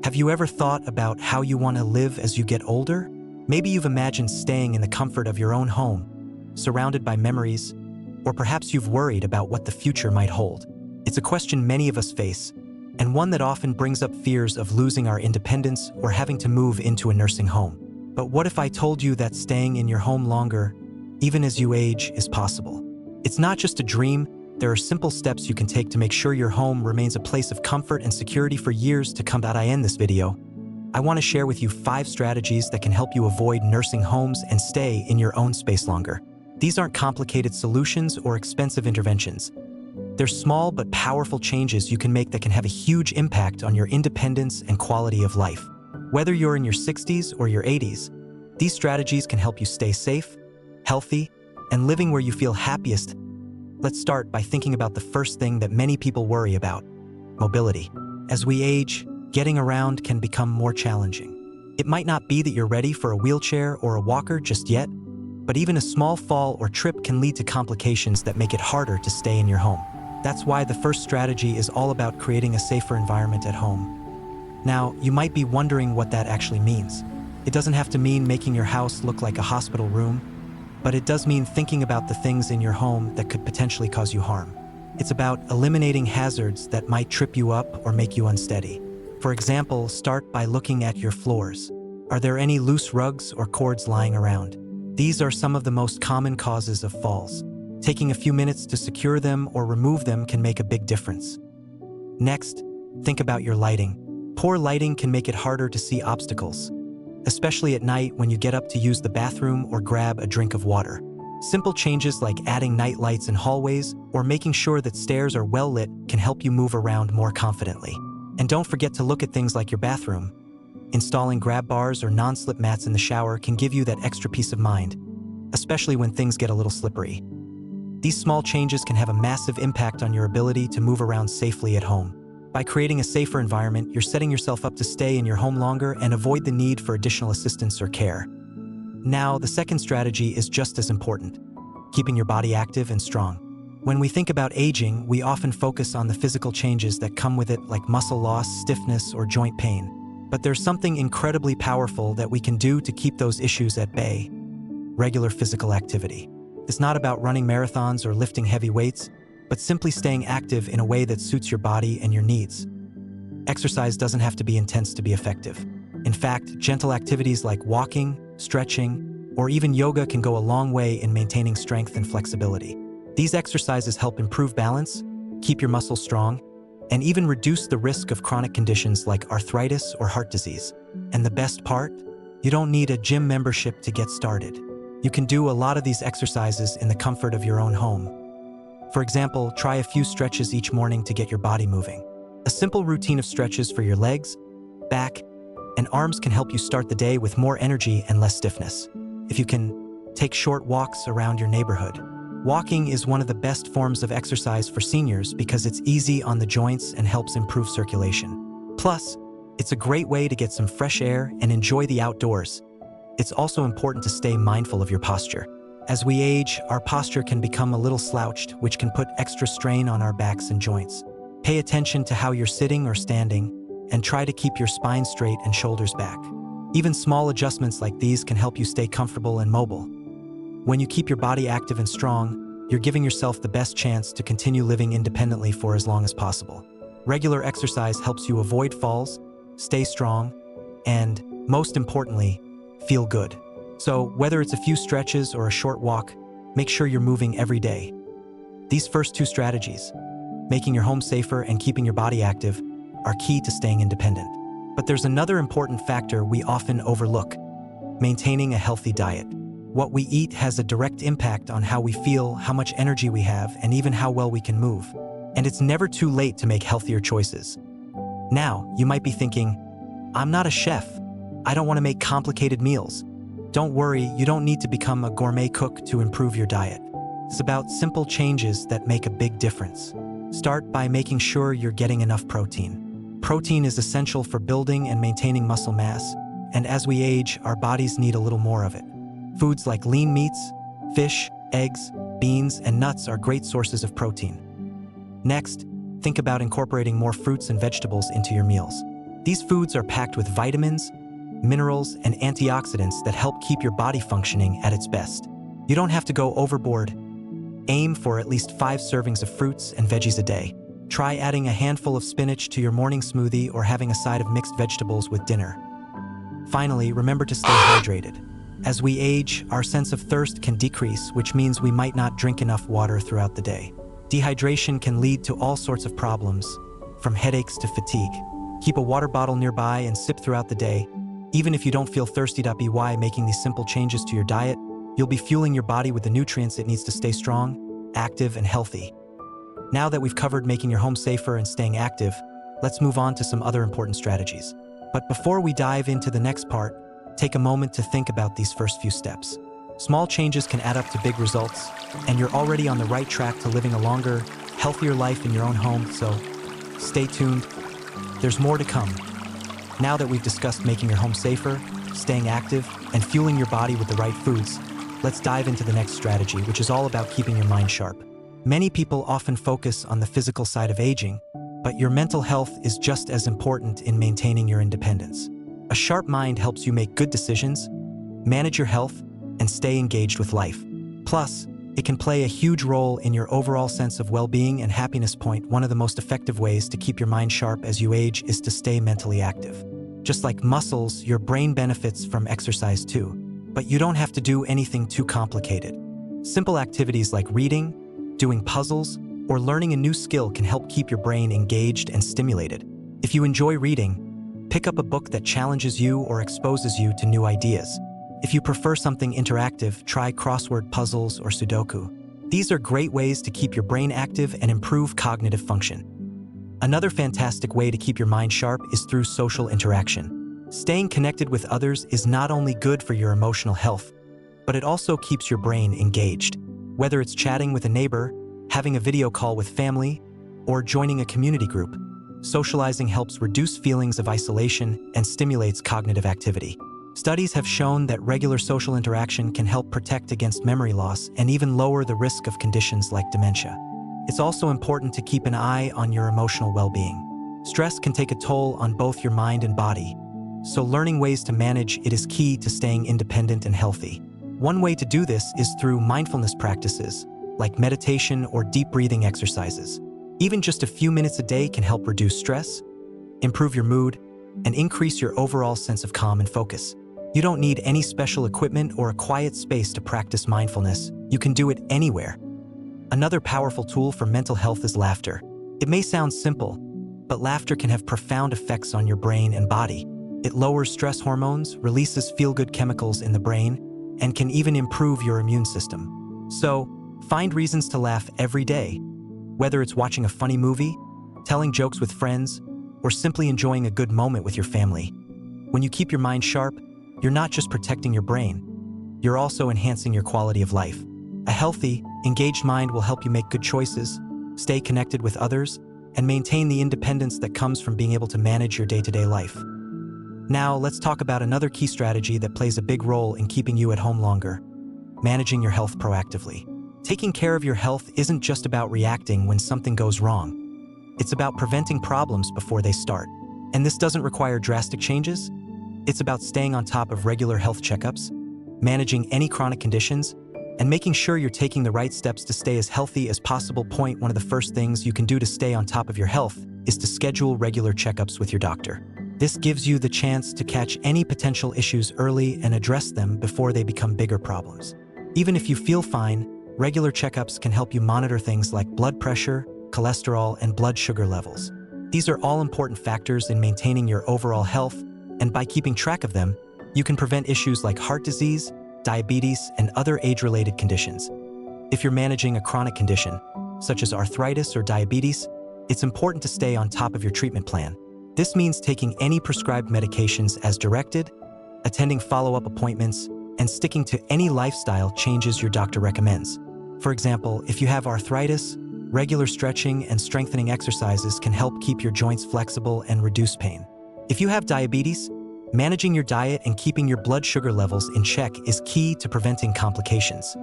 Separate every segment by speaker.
Speaker 1: Have you ever thought about how you want to live as you get older? Maybe you've imagined staying in the comfort of your own home, surrounded by memories, or perhaps you've worried about what the future might hold. It's a question many of us face, and one that often brings up fears of losing our independence or having to move into a nursing home. But what if I told you that staying in your home longer, even as you age, is possible? It's not just a dream. There are simple steps you can take to make sure your home remains a place of comfort and security for years to come. I end this video. I want to share with you 5 strategies that can help you avoid nursing homes and stay in your own space longer. These aren't complicated solutions or expensive interventions. They're small but powerful changes you can make that can have a huge impact on your independence and quality of life. Whether you're in your 60s or your 80s, these strategies can help you stay safe, healthy, and living where you feel happiest. Let's start by thinking about the first thing that many people worry about: mobility. As we age, getting around can become more challenging. It might not be that you're ready for a wheelchair or a walker just yet, but even a small fall or trip can lead to complications that make it harder to stay in your home. That's why the first strategy is all about creating a safer environment at home. Now, you might be wondering what that actually means. It doesn't have to mean making your house look like a hospital room, but it does mean thinking about the things in your home that could potentially cause you harm. It's about eliminating hazards that might trip you up or make you unsteady. For example, start by looking at your floors. Are there any loose rugs or cords lying around? These are some of the most common causes of falls. Taking a few minutes to secure them or remove them can make a big difference. Next, think about your lighting. Poor lighting can make it harder to see obstacles, especially at night when you get up to use the bathroom or grab a drink of water. Simple changes like adding night lights in hallways or making sure that stairs are well lit can help you move around more confidently. And don't forget to look at things like your bathroom. Installing grab bars or non-slip mats in the shower can give you that extra peace of mind, especially when things get a little slippery. These small changes can have a massive impact on your ability to move around safely at home. By creating a safer environment, you're setting yourself up to stay in your home longer and avoid the need for additional assistance or care. Now, the second strategy is just as important: keeping your body active and strong. When we think about aging, we often focus on the physical changes that come with it, like muscle loss, stiffness, or joint pain. But there's something incredibly powerful that we can do to keep those issues at bay: regular physical activity. It's not about running marathons or lifting heavy weights, but simply staying active in a way that suits your body and your needs. Exercise doesn't have to be intense to be effective. In fact, gentle activities like walking, stretching, or even yoga can go a long way in maintaining strength and flexibility. These exercises help improve balance, keep your muscles strong, and even reduce the risk of chronic conditions like arthritis or heart disease. And the best part? You don't need a gym membership to get started. You can do a lot of these exercises in the comfort of your own home. For example, try a few stretches each morning to get your body moving. A simple routine of stretches for your legs, back, and arms can help you start the day with more energy and less stiffness. If you can, take short walks around your neighborhood. Walking is one of the best forms of exercise for seniors because it's easy on the joints and helps improve circulation. Plus, it's a great way to get some fresh air and enjoy the outdoors. It's also important to stay mindful of your posture. As we age, our posture can become a little slouched, which can put extra strain on our backs and joints. Pay attention to how you're sitting or standing, and try to keep your spine straight and shoulders back. Even small adjustments like these can help you stay comfortable and mobile. When you keep your body active and strong, you're giving yourself the best chance to continue living independently for as long as possible. Regular exercise helps you avoid falls, stay strong, and, most importantly, feel good. So, whether it's a few stretches or a short walk, make sure you're moving every day. These first 2 strategies, making your home safer and keeping your body active, are key to staying independent. But there's another important factor we often overlook: maintaining a healthy diet. What we eat has a direct impact on how we feel, how much energy we have, and even how well we can move. And it's never too late to make healthier choices. Now, you might be thinking, I'm not a chef. I don't want to make complicated meals. Don't worry, you don't need to become a gourmet cook to improve your diet. It's about simple changes that make a big difference. Start by making sure you're getting enough protein. Protein is essential for building and maintaining muscle mass, and as we age, our bodies need a little more of it. Foods like lean meats, fish, eggs, beans, and nuts are great sources of protein. Next, think about incorporating more fruits and vegetables into your meals. These foods are packed with vitamins, minerals, and antioxidants that help keep your body functioning at its best. You don't have to go overboard. Aim for at least 5 servings of fruits and veggies a day. Try adding a handful of spinach to your morning smoothie or having a side of mixed vegetables with dinner. Finally, remember to stay hydrated. As we age, our sense of thirst can decrease, which means we might not drink enough water throughout the day. Dehydration can lead to all sorts of problems, from headaches to fatigue. Keep a water bottle nearby and sip throughout the day. Even if you don't feel thirsty. By making these simple changes to your diet, you'll be fueling your body with the nutrients it needs to stay strong, active, and healthy. Now that we've covered making your home safer and staying active, let's move on to some other important strategies. But before we dive into the next part, take a moment to think about these first few steps. Small changes can add up to big results, and you're already on the right track to living a longer, healthier life in your own home, so stay tuned. There's more to come. Now that we've discussed making your home safer, staying active, and fueling your body with the right foods, let's dive into the next strategy, which is all about keeping your mind sharp. Many people often focus on the physical side of aging, but your mental health is just as important in maintaining your independence. A sharp mind helps you make good decisions, manage your health, and stay engaged with life. Plus, it can play a huge role in your overall sense of well-being and happiness. One of the most effective ways to keep your mind sharp as you age is to stay mentally active. Just like muscles, your brain benefits from exercise too, but you don't have to do anything too complicated. Simple activities like reading, doing puzzles, or learning a new skill can help keep your brain engaged and stimulated. If you enjoy reading, pick up a book that challenges you or exposes you to new ideas. If you prefer something interactive, try crossword puzzles or Sudoku. These are great ways to keep your brain active and improve cognitive function. Another fantastic way to keep your mind sharp is through social interaction. Staying connected with others is not only good for your emotional health, but it also keeps your brain engaged. Whether it's chatting with a neighbor, having a video call with family, or joining a community group, socializing helps reduce feelings of isolation and stimulates cognitive activity. Studies have shown that regular social interaction can help protect against memory loss and even lower the risk of conditions like dementia. It's also important to keep an eye on your emotional well-being. Stress can take a toll on both your mind and body, so learning ways to manage it is key to staying independent and healthy. One way to do this is through mindfulness practices, like meditation or deep breathing exercises. Even just a few minutes a day can help reduce stress, improve your mood, and increase your overall sense of calm and focus. You don't need any special equipment or a quiet space to practice mindfulness. You can do it anywhere. Another powerful tool for mental health is laughter. It may sound simple, but laughter can have profound effects on your brain and body. It lowers stress hormones, releases feel-good chemicals in the brain, and can even improve your immune system. So, find reasons to laugh every day. Whether it's watching a funny movie, telling jokes with friends, or simply enjoying a good moment with your family. When you keep your mind sharp, you're not just protecting your brain, you're also enhancing your quality of life. A healthy, engaged mind will help you make good choices, stay connected with others, and maintain the independence that comes from being able to manage your day-to-day life. Now, let's talk about another key strategy that plays a big role in keeping you at home longer: managing your health proactively. Taking care of your health isn't just about reacting when something goes wrong. It's about preventing problems before they start. And this doesn't require drastic changes. It's about staying on top of regular health checkups, managing any chronic conditions, and making sure you're taking the right steps to stay as healthy as possible. One of the first things you can do to stay on top of your health is to schedule regular checkups with your doctor. This gives you the chance to catch any potential issues early and address them before they become bigger problems. Even if you feel fine, regular checkups can help you monitor things like blood pressure, cholesterol, and blood sugar levels. These are all important factors in maintaining your overall health, and by keeping track of them, you can prevent issues like heart disease, diabetes, and other age-related conditions. If you're managing a chronic condition, such as arthritis or diabetes, it's important to stay on top of your treatment plan. This means taking any prescribed medications as directed, attending follow-up appointments, and sticking to any lifestyle changes your doctor recommends. For example, if you have arthritis, regular stretching and strengthening exercises can help keep your joints flexible and reduce pain. If you have diabetes, managing your diet and keeping your blood sugar levels in check is key to preventing complications.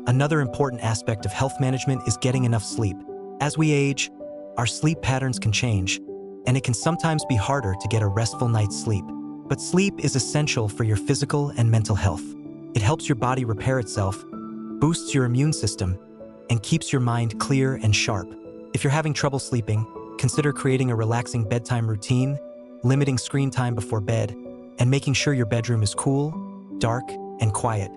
Speaker 1: Another important aspect of health management is getting enough sleep. As we age, Our sleep patterns can change, and it can sometimes be harder to get a restful night's sleep. But sleep is essential for your physical and mental health. It helps your body repair itself, boosts your immune system, and keeps your mind clear and sharp. If you're having trouble sleeping, consider creating a relaxing bedtime routine, limiting screen time before bed, and making sure your bedroom is cool, dark, and quiet.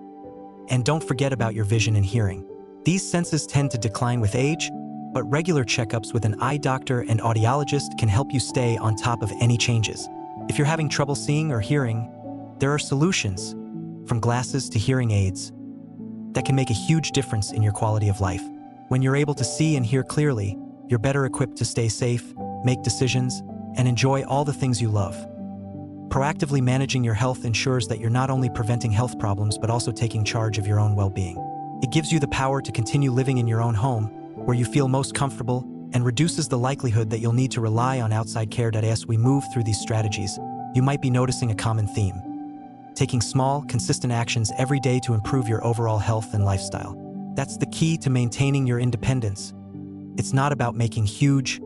Speaker 1: And don't forget about your vision and hearing. These senses tend to decline with age, but regular checkups with an eye doctor and audiologist can help you stay on top of any changes. If you're having trouble seeing or hearing, there are solutions, from glasses to hearing aids, that can make a huge difference in your quality of life. When you're able to see and hear clearly, you're better equipped to stay safe, make decisions, and enjoy all the things you love. Proactively managing your health ensures that you're not only preventing health problems but also taking charge of your own well-being. It gives you the power to continue living in your own home, where you feel most comfortable, and reduces the likelihood that you'll need to rely on outside care. As we move through these strategies, you might be noticing a common theme: taking small, consistent actions every day to improve your overall health and lifestyle. That's the key to maintaining your independence. It's not about making huge,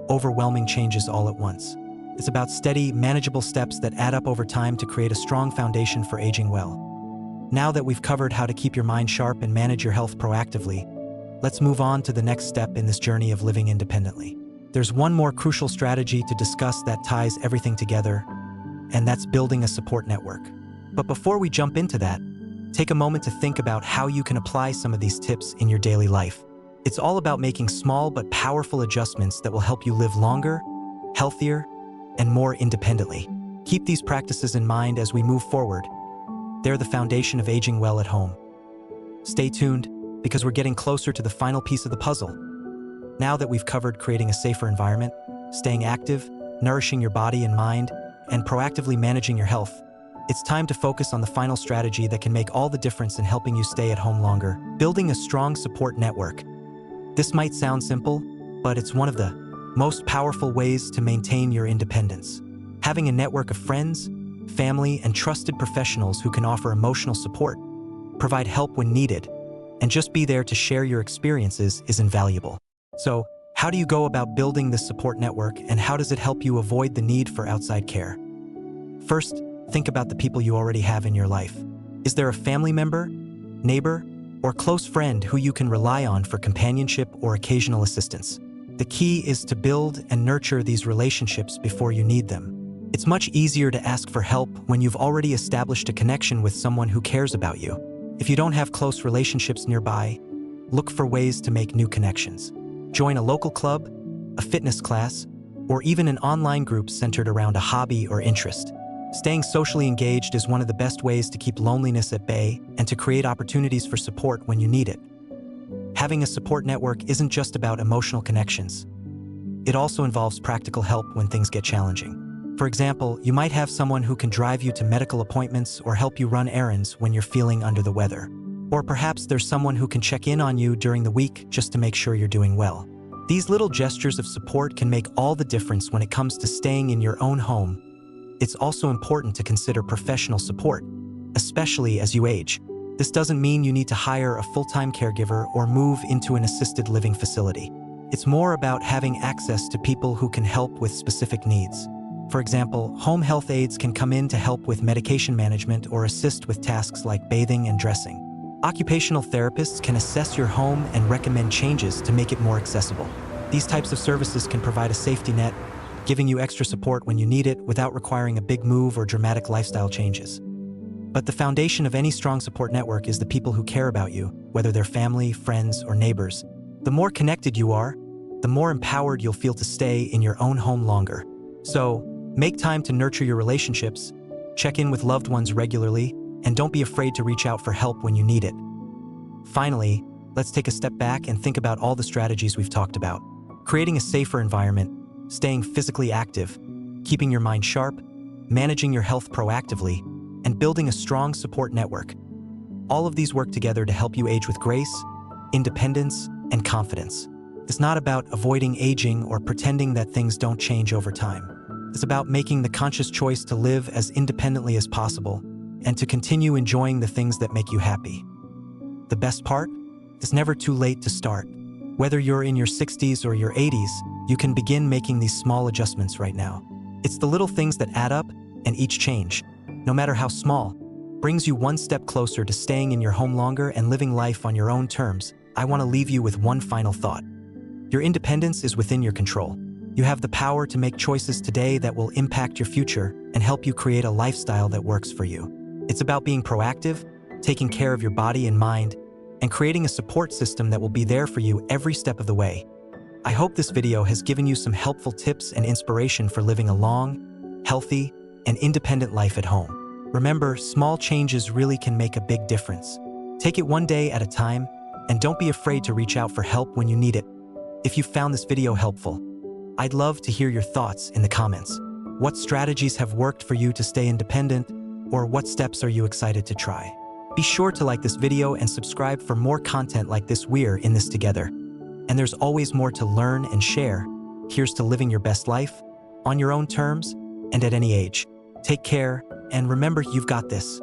Speaker 1: overwhelming changes all at once. It's about steady, manageable steps that add up over time to create a strong foundation for aging well. Now that we've covered how to keep your mind sharp and manage your health proactively, let's move on to the next step in this journey of living independently. There's one more crucial strategy to discuss that ties everything together, and that's building a support network. But before we jump into that, take a moment to think about how you can apply some of these tips in your daily life. It's all about making small but powerful adjustments that will help you live longer, healthier, and more independently. Keep these practices in mind as we move forward. They're the foundation of aging well at home. Stay tuned, because we're getting closer to the final piece of the puzzle. Now that we've covered creating a safer environment, staying active, nourishing your body and mind, and proactively managing your health, it's time to focus on the final strategy that can make all the difference in helping you stay at home longer: building a strong support network. This might sound simple, but it's one of the most powerful ways to maintain your independence. Having a network of friends, family, and trusted professionals who can offer emotional support, provide help when needed, and just be there to share your experiences is invaluable. So, how do you go about building this support network, and how does it help you avoid the need for outside care? First, think about the people you already have in your life. Is there a family member, neighbor, or close friend who you can rely on for companionship or occasional assistance? The key is to build and nurture these relationships before you need them. It's much easier to ask for help when you've already established a connection with someone who cares about you. If you don't have close relationships nearby, look for ways to make new connections. Join a local club, a fitness class, or even an online group centered around a hobby or interest. Staying socially engaged is one of the best ways to keep loneliness at bay and to create opportunities for support when you need it. Having a support network isn't just about emotional connections. It also involves practical help when things get challenging. For example, you might have someone who can drive you to medical appointments or help you run errands when you're feeling under the weather. Or perhaps there's someone who can check in on you during the week just to make sure you're doing well. These little gestures of support can make all the difference when it comes to staying in your own home. It's also important to consider professional support, especially as you age. This doesn't mean you need to hire a full-time caregiver or move into an assisted living facility. It's more about having access to people who can help with specific needs. For example, home health aides can come in to help with medication management or assist with tasks like bathing and dressing. Occupational therapists can assess your home and recommend changes to make it more accessible. These types of services can provide a safety net, giving you extra support when you need it without requiring a big move or dramatic lifestyle changes. But the foundation of any strong support network is the people who care about you, whether they're family, friends, or neighbors. The more connected you are, the more empowered you'll feel to stay in your own home longer. So, make time to nurture your relationships, check in with loved ones regularly, and don't be afraid to reach out for help when you need it. Finally, let's take a step back and think about all the strategies we've talked about. Creating a safer environment, staying physically active, keeping your mind sharp, managing your health proactively, and building a strong support network. All of these work together to help you age with grace, independence, and confidence. It's not about avoiding aging or pretending that things don't change over time. It's about making the conscious choice to live as independently as possible and to continue enjoying the things that make you happy. The best part? It's never too late to start. Whether you're in your 60s or your 80s, you can begin making these small adjustments right now. It's the little things that add up, and each change, no matter how small, brings you one step closer to staying in your home longer and living life on your own terms. I want to leave you with one final thought. Your independence is within your control. You have the power to make choices today that will impact your future and help you create a lifestyle that works for you. It's about being proactive, taking care of your body and mind, and creating a support system that will be there for you every step of the way. I hope this video has given you some helpful tips and inspiration for living a long, healthy, and independent life at home. Remember, small changes really can make a big difference. Take it one day at a time, and don't be afraid to reach out for help when you need it. If you found this video helpful, I'd love to hear your thoughts in the comments. What strategies have worked for you to stay independent, or what steps are you excited to try? Be sure to like this video and subscribe for more content like this. We're in this together. And there's always more to learn and share. Here's to living your best life, on your own terms, and at any age. Take care, and remember, you've got this.